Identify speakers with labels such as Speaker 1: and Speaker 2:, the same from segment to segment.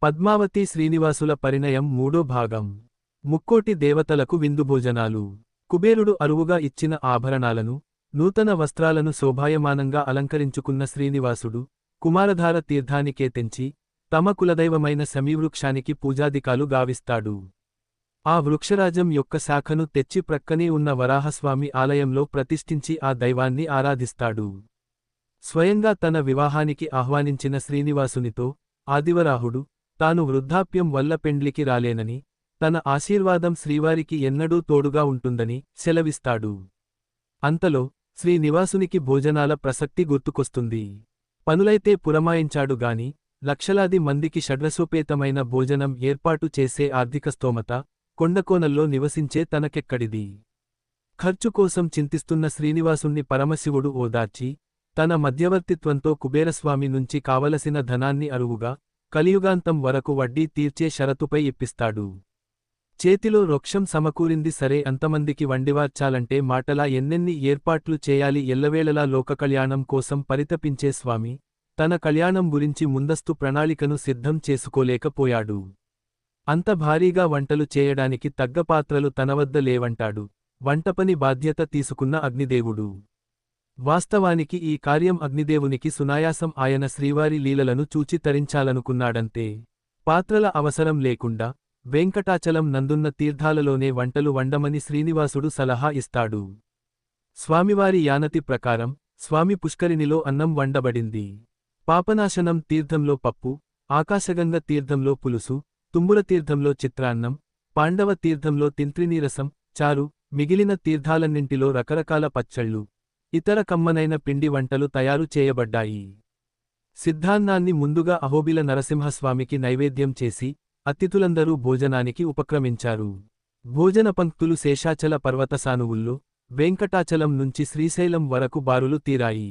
Speaker 1: పద్మావతి శ్రీనివాసుల పరిణయం మూడో భాగం. ముక్కోటి దేవతలకు విందు భోజనాలు. కుబేరుడు అరువుగా ఇచ్చిన ఆభరణాలను, నూతన వస్త్రాలను శోభాయమానంగా అలంకరించుకున్న శ్రీనివాసుడు కుమారధార తీర్థానికే తెంచి తమ కులదైవమైన శమీవృక్షానికి పూజాదికాలు గావిస్తాడు. ఆ వృక్షరాజం యొక్క శాఖను తెచ్చి ప్రక్కనే ఉన్న వరాహస్వామి ఆలయంలో ప్రతిష్ఠించి ఆ దైవాన్ని ఆరాధిస్తాడు. స్వయంగా తన వివాహానికి ఆహ్వానించిన శ్రీనివాసునితో ఆదివరాహుడు తాను వృద్ధాప్యం వల్ల పెండ్లికి రాలేనని, తన ఆశీర్వాదం శ్రీవారికి ఎన్నడూ తోడుగా ఉంటుందని సెలవిస్తాడు. అంతలో శ్రీనివాసునికి భోజనాల ప్రసక్తి గుర్తుకొస్తుంది. పనులైతే పురమాయించాడు గాని లక్షలాది మందికి షడ్రసోపేతమైన భోజనం ఏర్పాటు చేసే ఆర్థిక స్తోమత కొండకోనల్లో నివసించే తనకెక్కడిది? ఖర్చు కోసం చింతిస్తున్న శ్రీనివాసుణ్ణి పరమశివుడు ఓదార్చి తన మధ్యవర్తిత్వంతో కుబేరస్వామి నుంచి కావలసిన ధనాన్ని అరువుగా కలియుగాంతం వరకు వడ్డీ తీర్చే షరతుపై ఇప్పిస్తాడు. చేతిలో వృక్షం సమకూరింది సరే, అంతమందికి వండివార్చాలంటే మాటలా ఎన్నెన్ని ఏర్పాట్లు చేయాలి? ఎల్లవేళలా లోకకళ్యాణం కోసం పరితపించే స్వామి తన కళ్యాణం గురించి ముందస్తు ప్రణాళికను సిద్ధం చేసుకోలేకపోయాడు. అంత భారీగా వంటలు చేయడానికి తగ్గ పాత్రలు తనవద్ద లేవంటాడు వంటపని బాధ్యత తీసుకున్న అగ్నిదేవుడు. వాస్తవానికి ఈ కార్యం అగ్నిదేవునికి సునాయాసం. ఆయన శ్రీవారి లీలలను చూచి తరించాలనుకున్నాడంతే. పాత్రల అవసరం లేకుండా వెంకటాచలం నందున్న తీర్థాలలోనే వంటలు వండమని శ్రీనివాసుడు సలహా ఇస్తాడు. స్వామివారి యానతి ప్రకారం స్వామి పుష్కరిణిలో అన్నం వండబడింది. పాపనాశనం తీర్థంలో పప్పు, ఆకాశగంగ తీర్థంలో పులుసు, తుంబుర తీర్థంలో చిత్రాన్నం, పాండవ తీర్థంలో తింత్రినీరసం, చారు, మిగిలిన తీర్థాలన్నింటిలో రకరకాల పచ్చళ్ళు, ఇతర కమ్మనైన పిండి వంటలు తయారు చేయబడ్డాయి. సిద్ధాన్నాన్ని ముందుగా అహోబిల నరసింహస్వామికి నైవేద్యం చేసి అతిథులందరూ భోజనానికి ఉపక్రమించారు. భోజన పంక్తులు శేషాచల పర్వతసానువుల్లో వెంకటాచలం నుంచి శ్రీశైలం వరకు బారులు తీరాయి.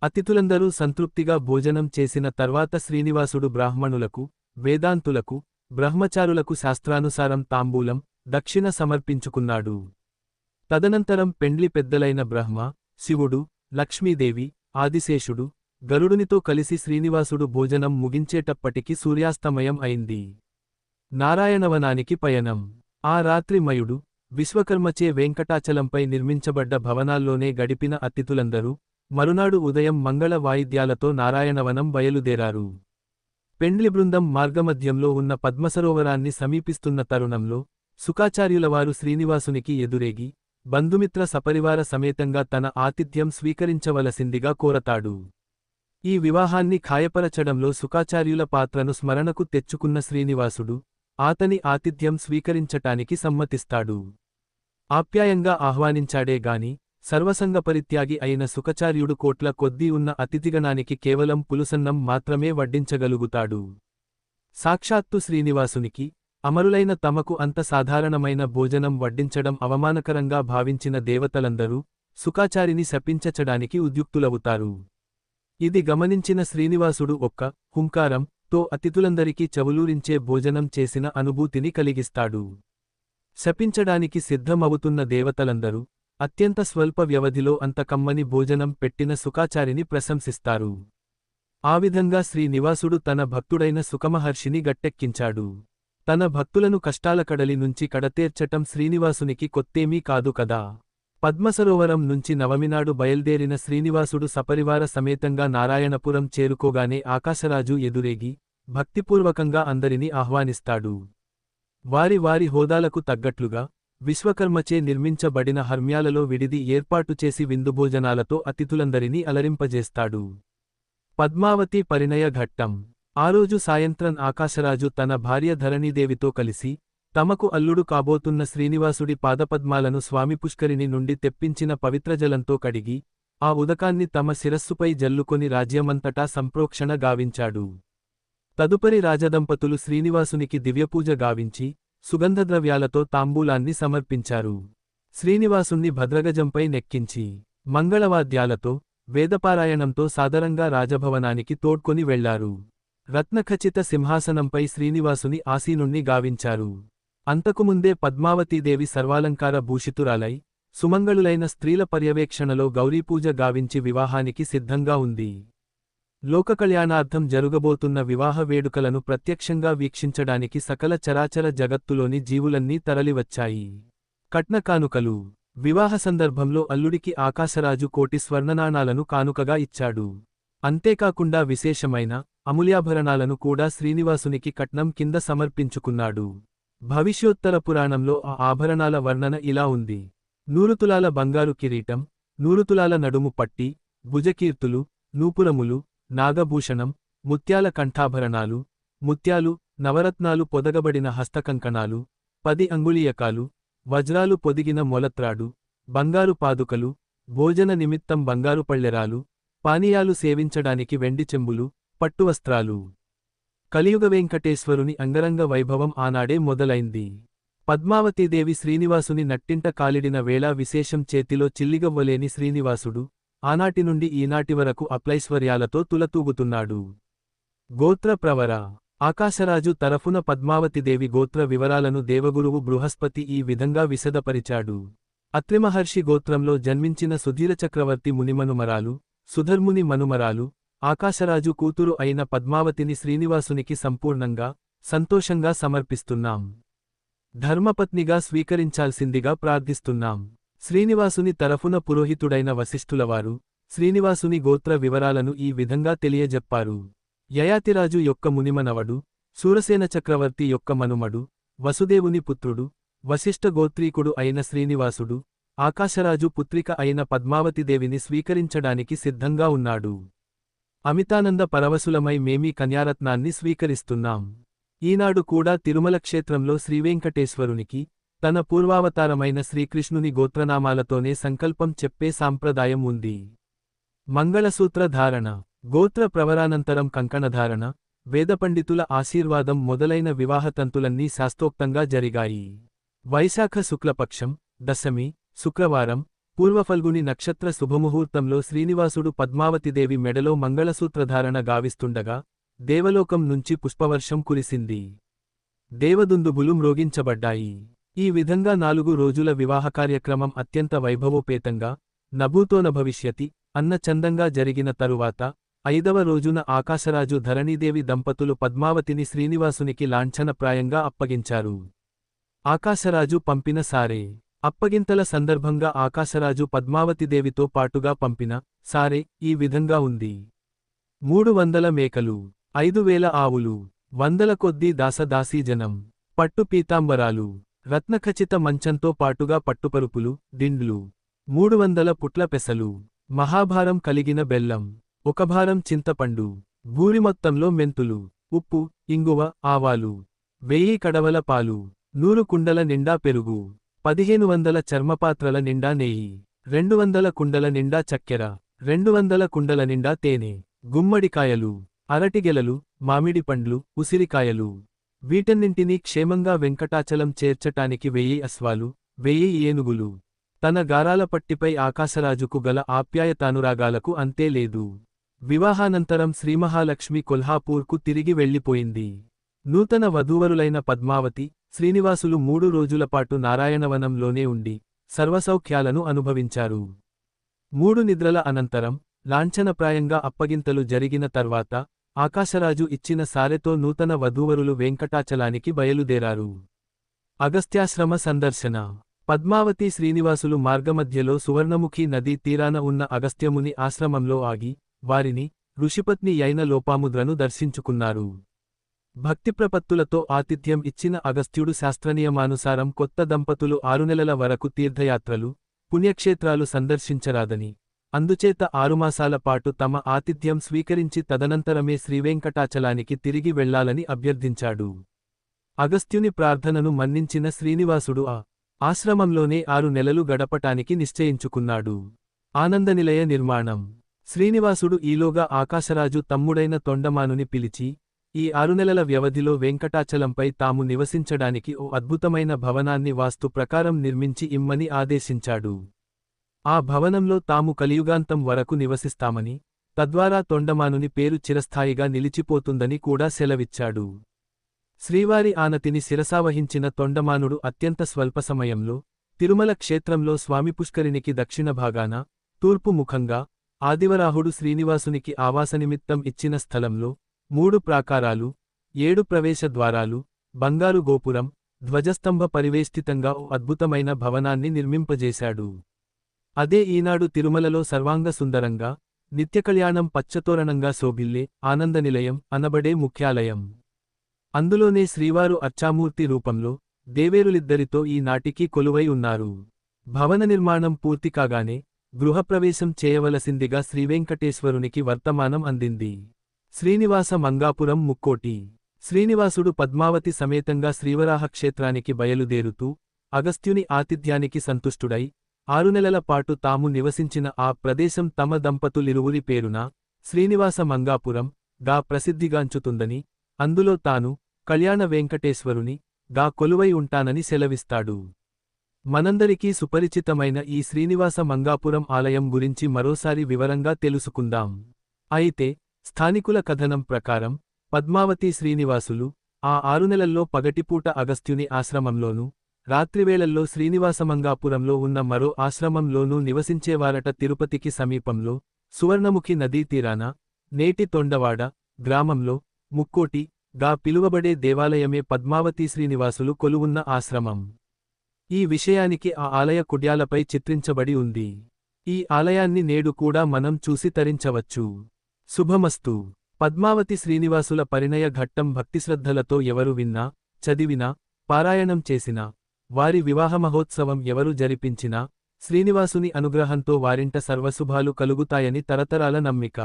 Speaker 1: అతిథులందరూ సంతృప్తిగా భోజనం చేసిన తర్వాత శ్రీనివాసుడు బ్రాహ్మణులకు, వేదాంతులకు, బ్రహ్మచారులకు శాస్త్రానుసారం తాంబూలం, దక్షిణ సమర్పించుకున్నాడు. తదనంతరం పెండ్లి పెద్దలైన బ్రహ్మ, శివుడు, లక్ష్మీదేవి, ఆదిశేషుడు, గరుడునితో కలిసి శ్రీనివాసుడు భోజనం ముగించేటప్పటికి సూర్యాస్తమయం అయింది. నారాయణవనానికి పయనం. ఆ రాత్రి మయుడు, విశ్వకర్మచే వెంకటాచలంపై నిర్మించబడ్డ భవనాల్లోనే గడిపిన అతిథులందరూ మరునాడు ఉదయం మంగళ వాయిద్యాలతో నారాయణవనం బయలుదేరారు. పెండ్లి బృందం మార్గమధ్యంలో ఉన్న పద్మసరోవరాన్ని సమీపిస్తున్న తరుణంలో శుకాచార్యులవారు శ్రీనివాసునికి ఎదురేగి బంధుమిత్ర సపరివార సమేతంగా తన ఆతిథ్యం స్వీకరించవలసిందిగా కోరతాడు. ఈ వివాహాన్ని ఖాయపరచడంలో శుకాచార్యుల పాత్రను స్మరణకు తెచ్చుకున్న శ్రీనివాసుడు ఆతని ఆతిథ్యం స్వీకరించటానికి సమ్మతిస్తాడు. ఆప్యాయంగా ఆహ్వానించాడే గాని సర్వసంగపరిత్యాగి అయిన శుకాచార్యుడు కోట్ల కొద్దీ ఉన్న అతిథిగణానికి కేవలం పులుసన్నం మాత్రమే వడ్డించగలుగుతాడు. సాక్షాత్తు శ్రీనివాసునికి అమరులైన తమకు అంత సాధారణమైన భోజనం వడ్డించడం అవమానకరంగా భావించిన దేవతలందరూ శుకాచారిని శపించచడానికి ఉద్యుక్తులవుతారు. ఇది గమనించిన శ్రీనివాసుడు ఒక్క హుంకారం తో అతిథులందరికీ చవులూరించే భోజనం చేసిన అనుభూతిని కలిగిస్తాడు. శపించడానికి సిద్ధమవుతున్న దేవతలందరూ అత్యంత స్వల్ప వ్యవధిలో అంత కమ్మని భోజనం పెట్టిన శుకాచారిని ప్రశంసిస్తారు. ఆ విధంగా శ్రీనివాసుడు తన భక్తుడైన శుకమహర్షిని గట్టెక్కించాడు. తన భక్తులను కష్టాల కడలి నుంచి కడతేర్చటం శ్రీనివాసునికి కొత్తేమీ కాదు కదా. పద్మసరోవరం నుంచి నవమినాడు బయల్దేరిన శ్రీనివాసుడు సపరివార సమేతంగా నారాయణపురం చేరుకోగానే ఆకాశరాజు ఎదురేగి భక్తిపూర్వకంగా అందరినీ ఆహ్వానిస్తాడు. వారి వారి హోదాలకు తగ్గట్లుగా విశ్వకర్మచే నిర్మించబడిన హర్మ్యాలలో విడిది ఏర్పాటు చేసి విందుభోజనాలతో అతిథులందరినీ అలరింపజేస్తాడు. పద్మావతి పరిణయ ఘట్టం. ఆ రోజు సాయంత్రం ఆకాశరాజు తన భార్య ధరణీదేవితో కలిసి తమకు అల్లుడు కాబోతున్న శ్రీనివాసుడి పాదపద్మాలను స్వామి పుష్కరిణి నుండి తెప్పించిన పవిత్రజలంతో కడిగి ఆ ఉదకాన్ని తమ శిరస్సుపై జల్లుకొని రాజ్యమంతటా సంప్రోక్షణ గావించాడు. తదుపరి రాజదంపతులు శ్రీనివాసునికి దివ్యపూజ గావించి సుగంధద్రవ్యాలతో తాంబూలాన్ని సమర్పించారు. శ్రీనివాసుణ్ణి భద్రగజంపై నెక్కించి మంగళవాద్యాలతో, వేదపారాయణంతో సాదరంగా రాజభవనానికి తోడ్కొని వెళ్లారు. రత్నఖచిత సింహాసనంపై శ్రీనివాసుని ఆసీనుణ్ణి గావించారు. అంతకుముందే పద్మావతీదేవి సర్వాలంకార భూషితురాలై సుమంగళులైన స్త్రీల పర్యవేక్షణలో గౌరీపూజ గావించి వివాహానికి సిద్ధంగా ఉంది. లోకకళ్యాణార్థం జరుగబోతున్న వివాహ వేడుకలను ప్రత్యక్షంగా వీక్షించడానికి సకల చరాచర జగత్తులోని జీవులన్నీ తరలివచ్చాయి. కట్న కానుకలు. వివాహ సందర్భంలో అల్లుడికి ఆకాశరాజు కోటి స్వర్ణనాణాలను కానుకగా ఇచ్చాడు. అంతేకాకుండా విశేషమైన అమూల్యాభరణాలను కూడా శ్రీనివాసునికి కట్నం కింద సమర్పించుకున్నాడు. భవిష్యోత్తర పురాణంలో ఆ ఆభరణాల వర్ణన ఇలా ఉంది. 100 తులాల బంగారు కిరీటం, 100 తులాల నడుము పట్టి, భుజకీర్తులు, నూపురములు, నాగభూషణం, ముత్యాల కంఠాభరణాలు, ముత్యాలు, నవరత్నాలు పొదగబడిన హస్తకంకణాలు, 10 అంగుళీయకాలు, వజ్రాలు పొదిగిన మొలత్రాడు, బంగారు పాదుకలు, భోజన నిమిత్తం బంగారు పళ్ళెరాలు, పానీయాలు సేవించడానికి వెండి చెంబులు, పట్టువస్త్రాలు. కలియుగ వెంకటేశ్వరుని అంగరంగ వైభవం ఆనాడే మొదలైంది. పద్మావతీదేవి శ్రీనివాసుని నట్టింట కాలిడిన వేళ విశేషం చేతిలో చిల్లిగవ్వలేని శ్రీనివాసుడు ఆనాటి నుండి ఈనాటి వరకు అప్లైశ్వర్యాలతో తులతూగుతున్నాడు. గోత్ర ప్రవర. ఆకాశరాజు తరఫున పద్మావతిదేవి గోత్ర వివరాలను దేవగురువు బృహస్పతి ఈ విధంగా విశదపరిచాడు. అత్రిమహర్షి గోత్రంలో జన్మించిన సుధీరచక్రవర్తి మునిమనుమరాలు, సుధర్ముని మనుమరాలు, ఆకాశరాజు కూతురు అయిన పద్మావతిని శ్రీనివాసునికి సంపూర్ణంగా, సంతోషంగా సమర్పిస్తున్నాం. ధర్మపత్నిగా స్వీకరించాల్సిందిగా ప్రార్థిస్తున్నాం. శ్రీనివాసుని తరఫున పురోహితుడైన వశిష్ఠులవారు శ్రీనివాసుని గోత్ర వివరాలను ఈ విధంగా తెలియజెప్పారు. యయాతిరాజు యొక్క మునిమనవడు, శూరసేన చక్రవర్తి యొక్క మనుమడు, వసుదేవుని పుత్రుడు, వశిష్ఠ గోత్రీకుడు అయిన శ్రీనివాసుడు, ఆకాశరాజు పుత్రిక అయిన పద్మావతిదేవిని స్వీకరించడానికి సిద్ధంగా ఉన్నాడు. అమితానంద పరవశులమై మేమీ కన్యారత్నాన్ని స్వీకరిస్తున్నాం. ఈనాడు కూడా తిరుమల క్షేత్రంలో శ్రీవేంకటేశ్వరునికి తన పూర్వావతారమైన శ్రీకృష్ణుని గోత్రనామాలతోనే సంకల్పం చెప్పే సాంప్రదాయం ఉంది. మంగళసూత్ర ధారణ. గోత్ర ప్రవరానంతరం కంకణధారణ, వేదపండితుల ఆశీర్వాదం మొదలైన వివాహతంతులన్నీ శాస్త్రోక్తంగా జరిగాయి. వైశాఖ శుక్లపక్షం, దశమి, శుక్రవారం, పూర్వఫల్గుని నక్షత్ర శుభముహూర్తంలో శ్రీనివాసుడు పద్మావతిదేవి మెడలో మంగళసూత్రధారణ గావిస్తుండగా దేవలోకం నుంచి పుష్పవర్షం కురిసింది. దేవదుందుబులు మ్రోగించబడ్డాయి. ఈ విధంగా 4 రోజుల వివాహ కార్యక్రమం అత్యంత వైభవోపేతంగా, నభూతోనభవిష్యతి అన్న చందంగా జరిగిన తరువాత 5వ రోజున ఆకాశరాజు ధరణీదేవి దంపతులు పద్మావతిని శ్రీనివాసునికి లాంఛనప్రాయంగా అప్పగించారు. ఆకాశరాజు పంపిన సారే. అప్పగింతల సందర్భంగా ఆకాశరాజు పద్మావతిదేవితో పాటుగా పంపిన సారే ఈ విధంగా ఉంది. 300 మేకలు, 5000 ఆవులు, 100 కొద్దీ దాసదాసీజనం, పట్టు పీతాంబరాలు, రత్నఖచిత మంచంతో పాటుగా పట్టుపరుపులు, దిండ్లు, 300 పుట్ల పెసలు, మహాభారం కలిగిన బెల్లం, 1 భారం చింతపండు, భూరి మొత్తంలో మెంతులు, ఉప్పు, ఇంగువ, ఆవాలు, 1000 కడవల పాలు, 100 కుండల నిండా పెరుగు, 1500 చర్మపాత్రల నిండా నెయ్యి, 200 కుండల నిండా చక్కెర, 200 కుండల నిండా తేనె, గుమ్మడికాయలు, అరటిగెలలు, మామిడి పండ్లు, ఉసిరికాయలు. వీటన్నింటినీ క్షేమంగా వెంకటాచలం చేర్చటానికి 1000 అశ్వాలు, 1000 ఏనుగులు. తన గారాల పట్టిపై ఆకాశరాజుకు గల ఆప్యాయతానురాగాలకు అంతే లేదు. వివాహానంతరం శ్రీమహాలక్ష్మి కొల్హాపూర్కు తిరిగి వెళ్ళిపోయింది. నూతన వధూవరులైన పద్మావతి, శ్రీనివాసులు 3 రోజులపాటు నారాయణవనంలోనే ఉండి సర్వసౌఖ్యాలను అనుభవించారు. 3 నిద్రల అనంతరం లాంఛనప్రాయంగా అప్పగింతలు జరిగిన తర్వాత ఆకాశరాజు ఇచ్చిన సారెతో నూతన వధూవరులు వెంకటాచలానికి బయలుదేరారు. అగస్త్యాశ్రమ సందర్శన. పద్మావతి శ్రీనివాసులు మార్గమధ్యలో సువర్ణముఖి నదీ తీరాన ఉన్న అగస్త్యముని ఆశ్రమంలో ఆగి వారిని, ఋషిపత్ని యైన లోపాముద్రను దర్శించుకున్నారు. భక్తిప్రపత్తులతో ఆతిథ్యం ఇచ్చిన అగస్త్యుడు శాస్త్రనియమానుసారం కొత్త దంపతులు 6 నెలల వరకు తీర్థయాత్రలు, పుణ్యక్షేత్రాలు సందర్శించరాదని, అందుచేత 6 మాసాల పాటు తమ ఆతిథ్యం స్వీకరించి తదనంతరమే శ్రీవేంకటాచలానికి తిరిగి వెళ్లాలని అభ్యర్థించాడు. అగస్త్యుని ప్రార్థనను మన్నించిన శ్రీనివాసుడు ఆ ఆశ్రమంలోనే 6 నెలలు గడపటానికి నిశ్చయించుకున్నాడు. ఆనందనిలయ నిర్మాణం. శ్రీనివాసుడు ఈలోగా ఆకాశరాజు తమ్ముడైన తొండమానుని పిలిచి, ఈ 6 నెలల వ్యవధిలో వెంకటాచలంపై తాము నివసించడానికి ఓ అద్భుతమైన భవనాన్ని వాస్తు ప్రకారం నిర్మించి ఇమ్మని ఆదేశించాడు. ఆ భవనంలో తాము కలియుగాంతం వరకు నివసిస్తామని, తద్వారా తొండమానుని పేరు చిరస్థాయిగా నిలిచిపోతుందని కూడా సెలవిచ్చాడు. శ్రీవారి ఆనతిని శిరసావహించిన తొండమానుడు అత్యంత స్వల్ప సమయంలో తిరుమల క్షేత్రంలో స్వామి పుష్కరిణికి దక్షిణ భాగాన, తూర్పు ముఖంగా ఆదివరాహుడు శ్రీనివాసునికి ఆవాసనిమిత్తం ఇచ్చిన స్థలంలో 3 ప్రాకారాలు, 7 ప్రవేశ ద్వారాలు, బంగారు గోపురం, ధ్వజస్తంభ పరివేష్టితంగా ఓ అద్భుతమైన భవనాన్ని నిర్మింపజేశాడు. అదే ఈనాడు తిరుమలలో సర్వాంగ సుందరంగా, నిత్యకళ్యాణం పచ్చతోరణంగా శోభిల్లే ఆనందనిలయం అనబడే ముఖ్యాలయం. అందులోనే శ్రీవారు అర్చామూర్తి రూపంలో దేవేరులిద్దరితో ఈ నాటికి కొలువై ఉన్నారు. భవన నిర్మాణం పూర్తి కాగానే గృహప్రవేశం చేయవలసిందిగా శ్రీవేంకటేశ్వరునికి వర్తమానం అందింది. శ్రీనివాస మంగాపురం ముక్కోటి. శ్రీనివాసుడు పద్మావతి సమేతంగా శ్రీవరాహ క్షేత్రానికి బయలుదేరుతూ అగస్త్యుని ఆతిథ్యానికి సంతుష్టుడై 6 నెలల పాటు తాము నివసించిన ఆ ప్రదేశం తమ దంపతులిరువురి పేరున శ్రీనివాస మంగాపురం గా ప్రసిద్ధిగాంచుతుందని, అందులో తాను కళ్యాణ వెంకటేశ్వరుని గా కొలువై ఉంటానని సెలవిస్తాడు. మనందరికీ సుపరిచితమైన ఈ శ్రీనివాస మంగాపురం ఆలయం గురించి మరోసారి వివరంగా తెలుసుకుందాం. అయితే స్థానికుల కథనం ప్రకారం పద్మావతి శ్రీనివాసులు ఆ 6 నెలల్లో పగటిపూట అగస్త్యుని ఆశ్రమంలోనూ, రాత్రివేళల్లో శ్రీనివాసమంగాపురంలో ఉన్న మరో ఆశ్రమంలోనూ నివసించేవారట. తిరుపతికి సమీపంలో సువర్ణముఖి నదీ తీరాన నేటి తొండవాడ గ్రామంలో ముక్కోటి గా పిలువబడే దేవాలయమే పద్మావతి శ్రీనివాసులు కొలువున్న ఆశ్రమం. ఈ విషయానికి ఆ ఆలయ కుడ్యాలపై చిత్రించబడి ఉంది. ఈ ఆలయాన్ని నేడు కూడా మనం చూసి తరించవచ్చు. శుభమస్తు. పద్మావతి శ్రీనివాసుల పరిణయ ఘట్టం భక్తిశ్రద్ధలతో ఎవరు విన్నా, చదివినా, పారాయణం చేసినా, వారి వివాహ మహోత్సవం ఎవరు జరిపించినా శ్రీనివాసుని అనుగ్రహంతో వారింట సర్వశుభాలు కలుగుతాయని తరతరాల నమ్మిక.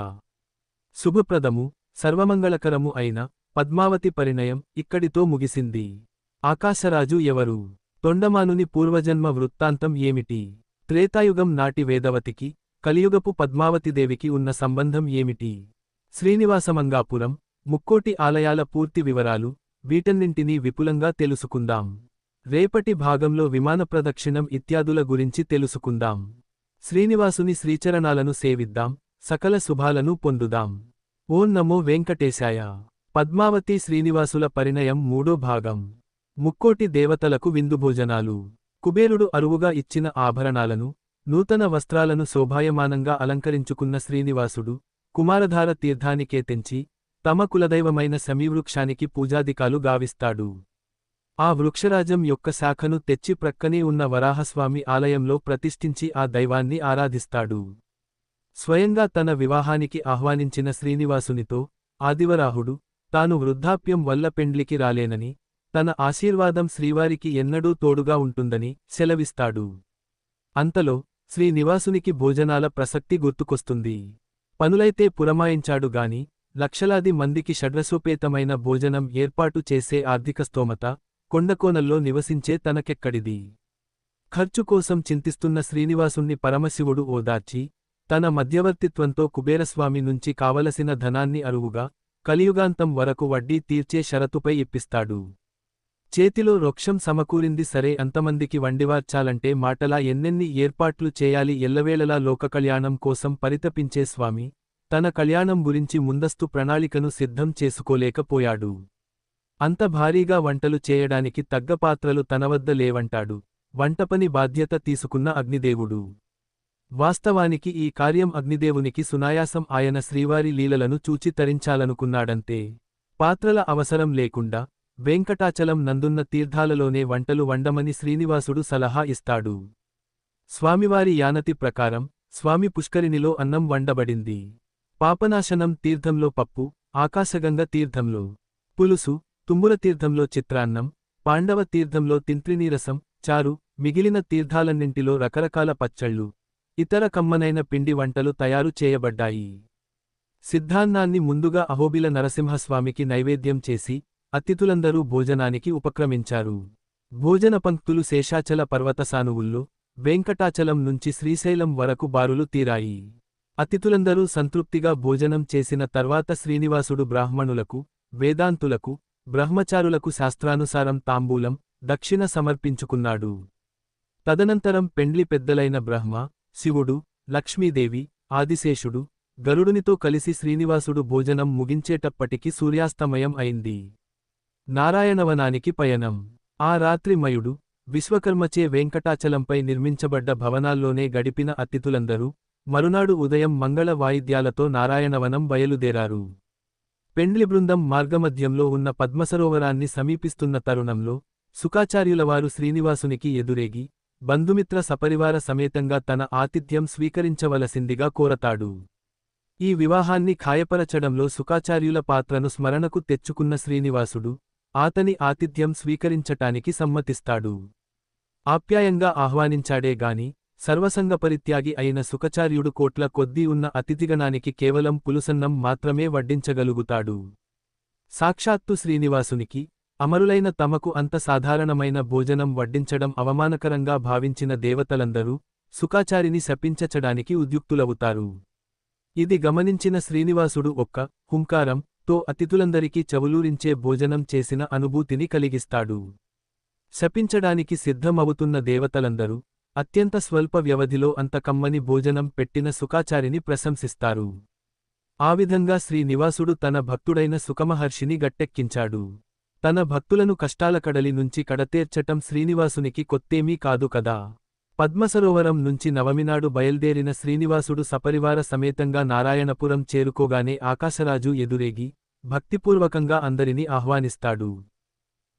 Speaker 1: శుభప్రదము, సర్వమంగళకరము అయిన పద్మావతి పరిణయం ఇక్కడితో ముగిసింది. ఆకాశరాజు ఎవరు? తొండమానుని పూర్వజన్మ వృత్తాంతం ఏమిటి? త్రేతాయుగం నాటి వేదవతికి, కలియుగపు పద్మావతిదేవికి ఉన్న సంబంధం ఏమిటి? శ్రీనివాసమంగాపురం, ముక్కోటి ఆలయాల పూర్తి వివరాలు, వీటన్నింటినీ విపులంగా తెలుసుకుందాం. రేపటి భాగంలో విమాన ప్రదక్షిణం ఇత్యాదుల గురించి తెలుసుకుందాం. శ్రీనివాసుని శ్రీచరణాలను సేవిద్దాం, సకల శుభాలను పొందుదాం. ఓం నమో వెంకటేశాయ. పద్మావతి శ్రీనివాసుల పరిణయం 3వ భాగం. ముక్కోటి దేవతలకు విందుభోజనాలు. కుబేరుడు అరువుగా ఇచ్చిన ఆభరణాలను, నూతన వస్త్రాలను శోభాయమానంగా అలంకరించుకున్న శ్రీనివాసుడు కుమారధార తీర్థానికే తెంచి తమ కులదైవమైన శమీవృక్షానికి పూజాదికాలు గావిస్తాడు. ఆ వృక్షరాజం యొక్క శాఖను తెచ్చి ప్రక్కనే ఉన్న వరాహస్వామి ఆలయంలో ప్రతిష్ఠించి ఆ దైవాన్ని ఆరాధిస్తాడు. స్వయంగా తన వివాహానికి ఆహ్వానించిన శ్రీనివాసునితో ఆదివరాహుడు తాను వృద్ధాప్యం వల్ల పెండ్లికి రాలేనని, తన ఆశీర్వాదం శ్రీవారికి ఎన్నడూ తోడుగా ఉంటుందని సెలవిస్తాడు. అంతలో శ్రీనివాసునికి భోజనాల ప్రసక్తి గుర్తుకొస్తుంది. పనులైతే పురమాయించాడు గాని లక్షలాది మందికి షడ్రసోపేతమైన భోజనం ఏర్పాటు చేసే ఆర్థిక స్తోమత కొండకోనల్లో నివసించే తనకెక్కడిది? ఖర్చు కోసం చింతిస్తున్న శ్రీనివాసుణ్ణి పరమశివుడు ఓదార్చి తన మధ్యవర్తిత్వంతో కుబేరస్వామి నుంచి కావలసిన ధనాన్ని అరువుగా కలియుగాంతం వరకు వడ్డీ తీర్చే షరతుపై ఇప్పిస్తాడు. చేతిలో రొక్షం సమకూరింది సరే, అంతమందికి వండివార్చాలంటే మాటలా ఎన్నెన్ని ఏర్పాట్లు చేయాలి. ఎల్లవేళలా లోకకళ్యాణం కోసం పరితపించే స్వామి తన కళ్యాణం గురించి ముందస్తు ప్రణాళికను సిద్ధం చేసుకోలేకపోయాడు. అంత భారీగా వంటలు చేయడానికి తగ్గ పాత్రలు తనవద్ద లేవంటాడు వంటపని బాధ్యత తీసుకున్న అగ్నిదేవుడు. వాస్తవానికి ఈ కార్యం అగ్నిదేవునికి సునాయాసం. ఆయన శ్రీవారి లీలలను చూచి తరించాలనుకున్నాడంతే. పాత్రల అవసరం లేకుండా వెంకటాచలం నందున్న తీర్థాలలోనే వంటలు వండమని శ్రీనివాసుడు సలహా ఇస్తాడు. స్వామివారి యానతి ప్రకారం స్వామి పుష్కరిణిలో అన్నం వండబడింది. పాపనాశనం తీర్థంలో పప్పు, ఆకాశగంగ తీర్థంలో పులుసు, తుమ్ముర తీర్థంలో చిత్రాన్నం, పాండవ తీర్థంలో తింత్రినీరసం, చారు, మిగిలిన తీర్థాలన్నింటిలో రకరకాల పచ్చళ్ళు, ఇతర కమ్మనైన పిండి వంటలు తయారు చేయబడ్డాయి. సిద్ధాన్నాన్ని ముందుగా అహోబిల నరసింహస్వామికి నైవేద్యం చేసి అతిథులందరూ భోజనానికి ఉపక్రమించారు. భోజన పంక్తులు శేషాచల పర్వతసానువుల్లో వెంకటాచలం నుంచి శ్రీశైలం వరకు బారులు తీరాయి. అతిథులందరూ సంతృప్తిగా భోజనం చేసిన తర్వాత శ్రీనివాసుడు బ్రాహ్మణులకు, వేదాంతులకు, బ్రహ్మచారులకు శాస్త్రానుసారం తాంబూలం, దక్షిణ సమర్పించుకున్నాడు. తదనంతరం పెండ్లి పెద్దలైన బ్రహ్మ, శివుడు, లక్ష్మీదేవి, ఆదిశేషుడు, గరుడునితో కలిసి శ్రీనివాసుడు భోజనం ముగించేటప్పటికి సూర్యాస్తమయం అయింది. నారాయణవనానికి పయనం. ఆ రాత్రి మయుడు, విశ్వకర్మచే వెంకటాచలంపై నిర్మించబడ్డ భవనాల్లోనే గడిపిన అతిథులందరూ మరునాడు ఉదయం మంగళ వాయిద్యాలతో నారాయణవనం బయలుదేరారు. పెండ్లి బృందం మార్గమధ్యంలో ఉన్న పద్మసరోవరాన్ని సమీపిస్తున్న తరుణంలో శుకాచార్యులవారు శ్రీనివాసునికి ఎదురేగి బంధుమిత్ర సపరివార సమేతంగా తన ఆతిథ్యం స్వీకరించవలసిందిగా కోరతాడు. ఈ వివాహాన్ని ఖాయపరచడంలో శుకాచార్యుల పాత్రను స్మరణకు తెచ్చుకున్న శ్రీనివాసుడు ఆతని ఆతిథ్యం స్వీకరించటానికి సమ్మతిస్తాడు. ఆప్యాయంగా ఆహ్వానించాడే గాని సర్వసంగపరిత్యాగి అయిన శుకాచార్యుడు కోట్ల కొద్దీ ఉన్న అతిథిగణానికి కేవలం పులుసన్నం మాత్రమే వడ్డించగలుగుతాడు. సాక్షాత్తు శ్రీనివాసునికి అమరులైన తమకు అంత సాధారణమైన భోజనం వడ్డించడం అవమానకరంగా భావించిన దేవతలందరూ శుకాచారిని శపించచడానికి ఉద్యుక్తులవుతారు. ఇది గమనించిన శ్రీనివాసుడు ఒక్క హుంకారం తో అతిథులందరికీ చవులూరించే భోజనం చేసిన అనుభూతిని కలిగిస్తాడు. శపించడానికి సిద్ధమవుతున్న దేవతలందరూ అత్యంత స్వల్ప వ్యవధిలో అంత కమ్మని భోజనం పెట్టిన శుకాచారిని ప్రశంసిస్తారు. ఆ విధంగా శ్రీనివాసుడు తన భక్తుడైన శుకమహర్షిని గట్టెక్కించాడు. తన భక్తులను కష్టాల కడలి నుంచి కడతేర్చటం శ్రీనివాసునికి కొత్తేమీ కాదు కదా. పద్మసరోవరం నుంచి నవమినాడు బయల్దేరిన శ్రీనివాసుడు సపరివార సమేతంగా నారాయణపురం చేరుకోగానే ఆకాశరాజు ఎదురేగి భక్తిపూర్వకంగా అందరినీ ఆహ్వానిస్తాడు.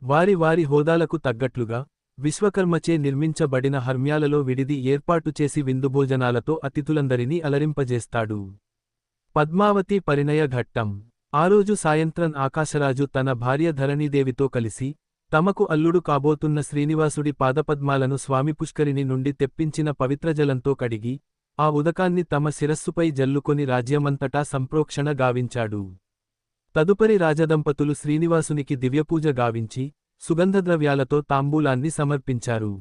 Speaker 1: వారి వారి హోదాలకు తగ్గట్లుగా విశ్వకర్మచే నిర్మించబడిన హర్మ్యాలలో విడిది ఏర్పాటు చేసి విందుభోజనాలతో అతిథులందరినీ అలరింపజేస్తాడు. పద్మావతి పరిణయ ఘట్టం. ఆ రోజు సాయంత్రం ఆకాశరాజు తన భార్య ధరణీదేవితో కలిసి తమకు అల్లుడు కాబోతున్న శ్రీనివాసుడి పాదపద్మాలను స్వామి పుష్కరిణి నుండి తెప్పించిన పవిత్రజలంతో కడిగి ఆ ఉదకాన్ని తమ శిరస్సుపై జల్లుకొని రాజ్యమంతటా సంప్రోక్షణ గావించాడు. తదుపరి రాజదంపతులు శ్రీనివాసునికి దివ్యపూజ గావించి సుగంధద్రవ్యాలతో తాంబూలాన్ని సమర్పించారు.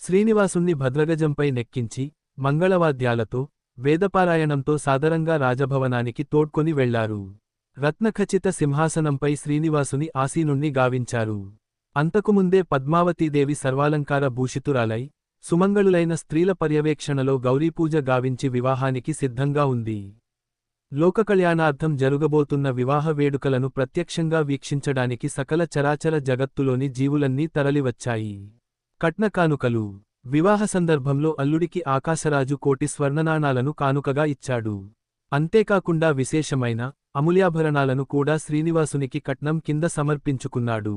Speaker 1: శ్రీనివాసుణ్ణి భద్రగజంపై నెక్కించి మంగళవాద్యాలతో వేదపారాయణంతో సాదరంగా రాజభవనానికి తోడ్కొని వెళ్లారు. రత్నఖచిత సింహాసనంపై శ్రీనివాసుని ఆసీనుణ్ణి గావించారు. అంతకుముందే పద్మావతీదేవి సర్వాలంకార భూషితురాలై సుమంగళులైన స్త్రీల పర్యవేక్షణలో గౌరీపూజ గావించి వివాహానికి సిద్ధంగా ఉంది. లోకకళ్యాణార్థం జరుగబోతున్న వివాహ వేడుకలను ప్రత్యక్షంగా వీక్షించడానికి సకల చరాచర జగత్తులోని జీవులన్నీ తరలివచ్చాయి. కట్నకానుకలు. వివాహ సందర్భంలో అల్లుడికి ఆకాశరాజు కోటి స్వర్ణనాణాలను కానుకగా ఇచ్చాడు. అంతేకాకుండా విశేషమైన అమూల్యాభరణాలను కూడా శ్రీనివాసునికి కట్నం కింద సమర్పించుకున్నాడు.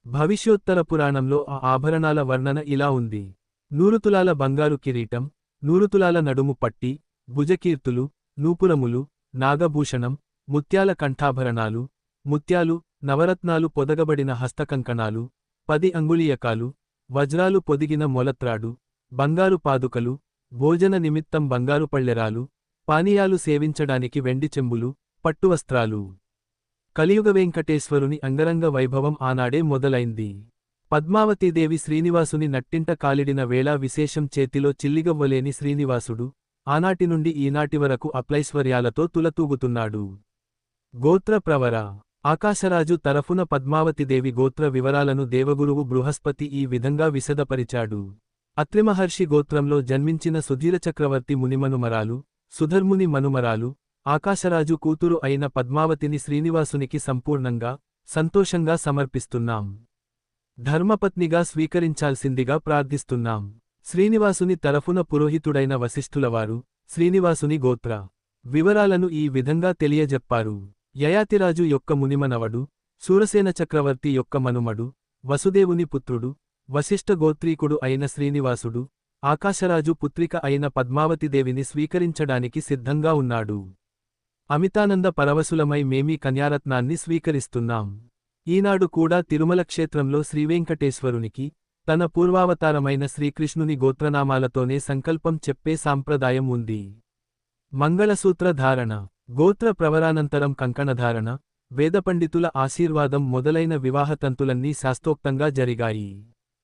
Speaker 1: భవిష్యోత్తర పురాణంలో ఆ ఆభరణాల వర్ణన ఇలా ఉంది. 100 తులాల బంగారు కిరీటం, 100 తులాల నడుము పట్టి, భుజకీర్తులు, నూపురములు, నాగభూషణం, ముత్యాల కంఠాభరణాలు, ముత్యాలు, నవరత్నాలు పొదగబడిన హస్తకంకణాలు, 10 అంగుళీయకాలు, వజ్రాలు పొదిగిన మొలత్రాడు, బంగారు పాదుకలు, భోజన నిమిత్తం బంగారు పళ్ళెరాలు, పానీయాలు సేవించడానికి వెండి చెంబులు, పట్టువస్త్రాలు. కలియుగ వెంకటేశ్వరుని అంగరంగ వైభవం ఆనాడే మొదలైంది. పద్మావతీదేవి శ్రీనివాసుని నట్టింట కాలిడిన వేళ విశేషం చేతిలో చిల్లిగవ్వలేని శ్రీనివాసుడు ఆనాటి నుండి ఈనాటి వరకు అప్లైశ్వర్యాలతో తులతూగుతున్నాడు. గోత్ర ప్రవర. ఆకాశరాజు తరఫున పద్మావతిదేవి గోత్ర వివరాలను దేవగురువు బృహస్పతి ఈ విధంగా విశదపరిచాడు. అత్రిమహర్షి గోత్రంలో జన్మించిన సుధీరచక్రవర్తి మునిమనుమరాలు, సుధర్ముని మనుమరాలు, ఆకాశరాజు కూతురు అయిన పద్మావతిని శ్రీనివాసునికి సంపూర్ణంగా, సంతోషంగా సమర్పిస్తున్నాం. ధర్మపత్నిగా స్వీకరించాల్సిందిగా ప్రార్థిస్తున్నాం. శ్రీనివాసుని తరఫున పురోహితుడైన వశిష్ఠులవారు శ్రీనివాసుని గోత్ర వివరాలను ఈ విధంగా తెలియజెప్పారు. యయాతిరాజు యొక్క మునిమనవడు, శూరసేన చక్రవర్తి యొక్క మనుమడు, వసుదేవుని పుత్రుడు, వశిష్ఠ గోత్రీకుడు అయిన శ్రీనివాసుడు ఆకాశరాజు పుత్రిక అయిన పద్మావతిదేవిని స్వీకరించడానికి సిద్ధంగా ఉన్నాడు. అమితానంద పరవశులమై మేమీ కన్యారత్నాన్ని స్వీకరిస్తున్నాం. ఈనాడు కూడా తిరుమల క్షేత్రంలో శ్రీవేంకటేశ్వరునికి తన పూర్వావతారమైన శ్రీకృష్ణుని గోత్రనామాలతోనే సంకల్పం చెప్పే సాంప్రదాయం ఉంది. మంగళసూత్ర ధారణ. గోత్ర ప్రవరానంతరం కంకణధారణ, వేదపండితుల ఆశీర్వాదం మొదలైన వివాహతంతులన్నీ శాస్త్రోక్తంగా జరిగాయి.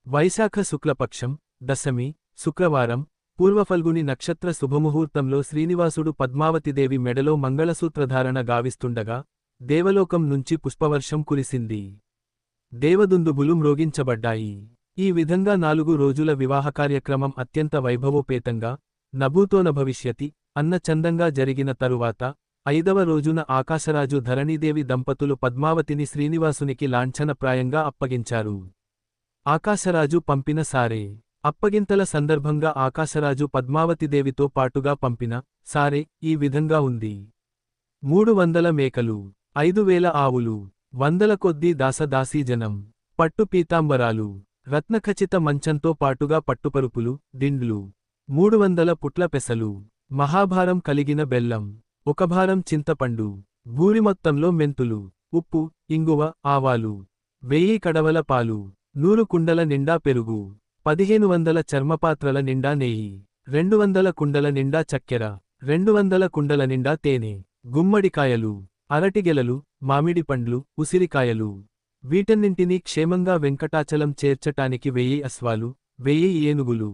Speaker 1: వైశాఖ శుక్లపక్షం, దశమి, శుక్రవారం, పూర్వఫల్గుని నక్షత్ర శుభముహూర్తంలో శ్రీనివాసుడు పద్మావతిదేవి మెడలో మంగళసూత్రధారణ గావిస్తుండగా దేవలోకం నుంచి పుష్పవర్షం కురిసింది. దేవదుందుబులు మ్రోగించబడ్డాయి. ఈ విధంగా 4 రోజుల వివాహ కార్యక్రమం అత్యంత వైభవోపేతంగా, నభూతోనభవిష్యతి అన్న చందంగా జరిగిన తరువాత 5వ రోజున ఆకాశరాజు ధరణీదేవి దంపతులు పద్మావతిని శ్రీనివాసునికి లాంఛనప్రాయంగా అప్పగించారు. ఆకాశరాజు పంపిన సారే. అప్పగింతల సందర్భంగా ఆకాశరాజు పద్మావతిదేవితో పాటుగా పంపిన సారె ఈ విధంగా ఉంది. 300 మేకలు, 5000 ఆవులు, వందల కొద్దీ దాసదాసీజనం, పట్టు పీతాంబరాలు, రత్నఖచిత మంచంతో పాటుగా పట్టుపరుపులు, దిండ్లు, 300 పుట్ల పెసలు, మహాభారం కలిగిన బెల్లం, 1 భారం చింతపండు, బూరి మొత్తంలో మెంతులు, ఉప్పు, ఇంగువ, ఆవాలు, 1000 కడవల పాలు, 100 కుండల నిండా పెరుగు, 1500 చర్మపాత్రల నిండా నెయ్యి, 200 కుండల నిండా చక్కెర, 200 కుండల నిండా తేనె, గుమ్మడికాయలు, అరటిగెలలు, మామిడి పండ్లు, ఉసిరికాయలు, వీటన్నింటినీ క్షేమంగా వెంకటాచలం చేర్చటానికి 1000 అశ్వాలు, 1000 ఏనుగులు.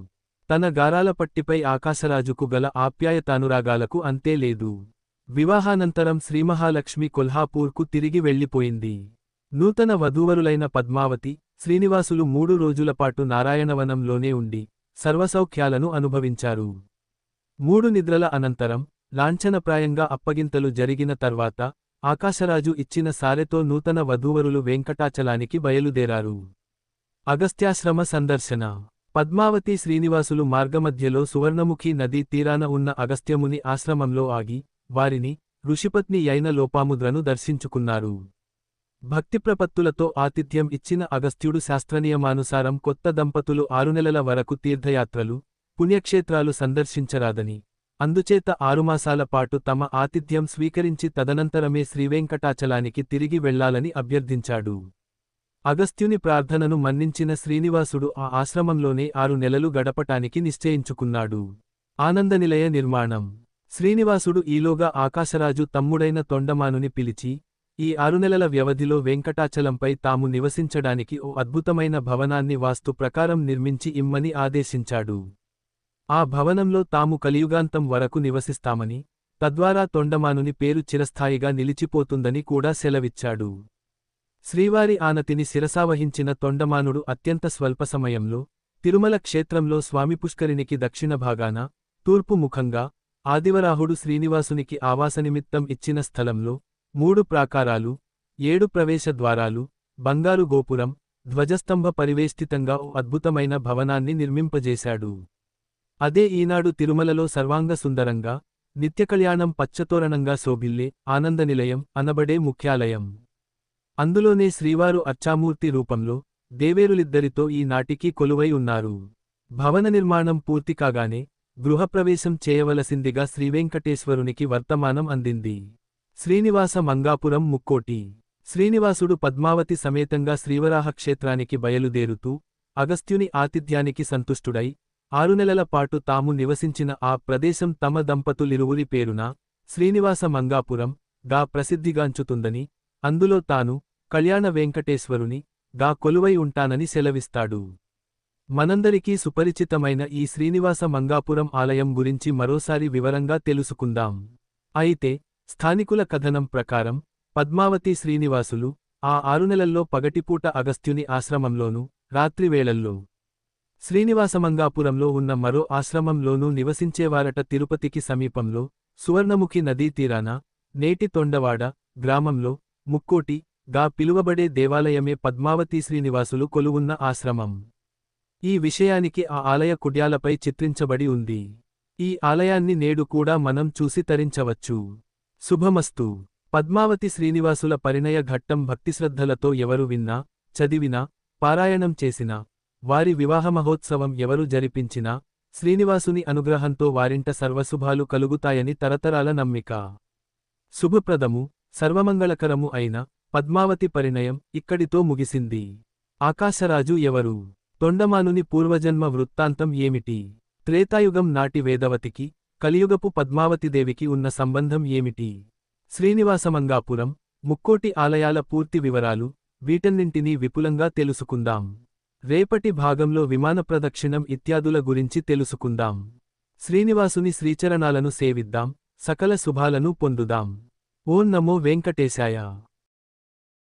Speaker 1: తన గారాల పట్టిపై ఆకాశరాజుకు గల ఆప్యాయతానురాగాలకు అంతే లేదు. వివాహానంతరం శ్రీమహాలక్ష్మి కొల్హాపూర్కు తిరిగి వెళ్ళిపోయింది. నూతన వధూవరులైన పద్మావతి, శ్రీనివాసులు 3 రోజులపాటు నారాయణవనంలోనే ఉండి సర్వసౌఖ్యాలను అనుభవించారు. 3 నిద్రల అనంతరం లాంఛనప్రాయంగా అప్పగింతలు జరిగిన తర్వాత ఆకాశరాజు ఇచ్చిన సారెతో నూతన వధూవరులు వెంకటాచలానికి బయలుదేరారు. అగస్త్యాశ్రమ సందర్శన. పద్మావతి శ్రీనివాసులు మార్గమధ్యలో సువర్ణముఖి నదీ తీరాన ఉన్న అగస్త్యముని ఆశ్రమంలో ఆగి వారిని, ఋషిపత్ని యైన లోపాముద్రను దర్శించుకున్నారు. భక్తిప్రపత్తులతో ఆతిథ్యం ఇచ్చిన అగస్త్యుడు శాస్త్రనియమానుసారం కొత్త దంపతులు 6 నెలల వరకు తీర్థయాత్రలు, పుణ్యక్షేత్రాలు సందర్శించరాదని, అందుచేత 6 మాసాల పాటు తమ ఆతిథ్యం స్వీకరించి తదనంతరమే శ్రీవేంకటాచలానికి తిరిగి వెళ్లాలని అభ్యర్థించాడు. అగస్త్యుని ప్రార్థనను మన్నించిన శ్రీనివాసుడు ఆ ఆశ్రమంలోనే 6 నెలలు గడపటానికి నిశ్చయించుకున్నాడు. ఆనందనిలయ నిర్మాణం. శ్రీనివాసుడు ఈలోగా ఆకాశరాజు తమ్ముడైన తొండమానుని పిలిచి, ఈ 6 నెలల వ్యవధిలో వెంకటాచలంపై తాము నివసించడానికి ఓ అద్భుతమైన భవనాన్ని వాస్తు ప్రకారం నిర్మించి ఇమ్మని ఆదేశించాడు. ఆ భవనంలో తాము కలియుగాంతం వరకు నివసిస్తామని, తద్వారా తొండమానుని పేరు చిరస్థాయిగా నిలిచిపోతుందని కూడా సెలవిచ్చాడు. శ్రీవారి ఆనతిని శిరసావహించిన తొండమానుడు అత్యంత స్వల్ప సమయంలో తిరుమల క్షేత్రంలో స్వామి పుష్కరిణికి దక్షిణ భాగాన, తూర్పు ముఖంగా, ఆదివరాహుడు శ్రీనివాసునికి ఆవాసనిమిత్తం ఇచ్చిన స్థలంలో 3 ప్రాకారాలు, 7 ప్రవేశ ద్వారాలు, బంగారు గోపురం, ధ్వజస్తంభ పరివేష్టితంగా ఓ అద్భుతమైన భవనాన్ని నిర్మింపజేశాడు. అదే ఈనాడు తిరుమలలో సర్వాంగ సుందరంగా, నిత్యకళ్యాణం పచ్చతోరణంగా శోభిల్లే ఆనందనిలయం అనబడే ముఖ్యాలయం. అందులోనే శ్రీవారు అర్చామూర్తి రూపంలో దేవేరులిద్దరితో ఈ నాటికి కొలువై ఉన్నారు. భవన నిర్మాణం పూర్తి కాగానే గృహప్రవేశం చేయవలసిందిగా శ్రీవేంకటేశ్వరునికి వర్తమానం అందింది. శ్రీనివాస మంగాపురం ముక్కోటి. శ్రీనివాసుడు పద్మావతి సమేతంగా శ్రీవరాహ క్షేత్రానికి బయలుదేరుతూ అగస్త్యుని ఆతిథ్యానికి సంతుష్టుడై 6 నెలల పాటు తాము నివసించిన ఆ ప్రదేశం తమ దంపతులిరువురి పేరున శ్రీనివాస మంగాపురం గా ప్రసిద్ధిగాంచుతుందని, అందులో తాను కళ్యాణ వెంకటేశ్వరుని గా కొలువై ఉంటానని సెలవిస్తాడు. మనందరికీ సుపరిచితమైన ఈ శ్రీనివాస మంగాపురం ఆలయం గురించి మరోసారి వివరంగా తెలుసుకుందాం. అయితే స్థానికుల కథనం ప్రకారం పద్మావతి శ్రీనివాసులు ఆ 6 నెలల్లో పగటిపూట అగస్త్యుని ఆశ్రమంలోనూ, రాత్రివేళల్లో శ్రీనివాసమంగాపురంలో ఉన్న మరో ఆశ్రమంలోనూ నివసించేవారట. తిరుపతికి సమీపంలో సువర్ణముఖి నదీ తీరాన, నేటి తొండవాడ గ్రామంలో ముక్కోటి గా పిలువబడే దేవాలయమే పద్మావతి శ్రీనివాసులు కొలువున్న ఆశ్రమం. ఈ విషయానికి ఆ ఆలయ కుడ్యాలపై చిత్రించబడి ఉంది. ఈ ఆలయాన్ని నేడు కూడా మనం చూసి తరించవచ్చు. శుభమస్తు. పద్మావతి శ్రీనివాసుల పరిణయ ఘట్టం భక్తిశ్రద్ధలతో ఎవరు విన్నా, చదివినా, పారాయణం చేసినా, వారి వివాహ మహోత్సవం ఎవరు జరిపించినా శ్రీనివాసుని అనుగ్రహంతో వారింట సర్వశుభాలు కలుగుతాయని తరతరాల నమ్మిక. శుభప్రదము, సర్వమంగళకరము అయిన పద్మావతి పరిణయం ఇక్కడితో ముగిసింది. ఆకాశరాజు ఎవరు? తొండమానుని పూర్వజన్మ వృత్తాంతం ఏమిటి? త్రేతాయుగం నాటి వేదవతికి, కలియుగపు పద్మావతిదేవికి ఉన్న సంబంధం ఏమిటి? శ్రీనివాసమంగాపురం, ముక్కోటి ఆలయాల పూర్తి వివరాలు, వీటన్నింటినీ విపులంగా తెలుసుకుందాం. రేపటి భాగంలో విమాన ప్రదక్షిణం ఇత్యాదుల గురించి తెలుసుకుందాం. శ్రీనివాసుని శ్రీచరణాలను సేవిద్దాం, సకల శుభాలను పొందుదాం. ఓం నమో వెంకటేశాయ.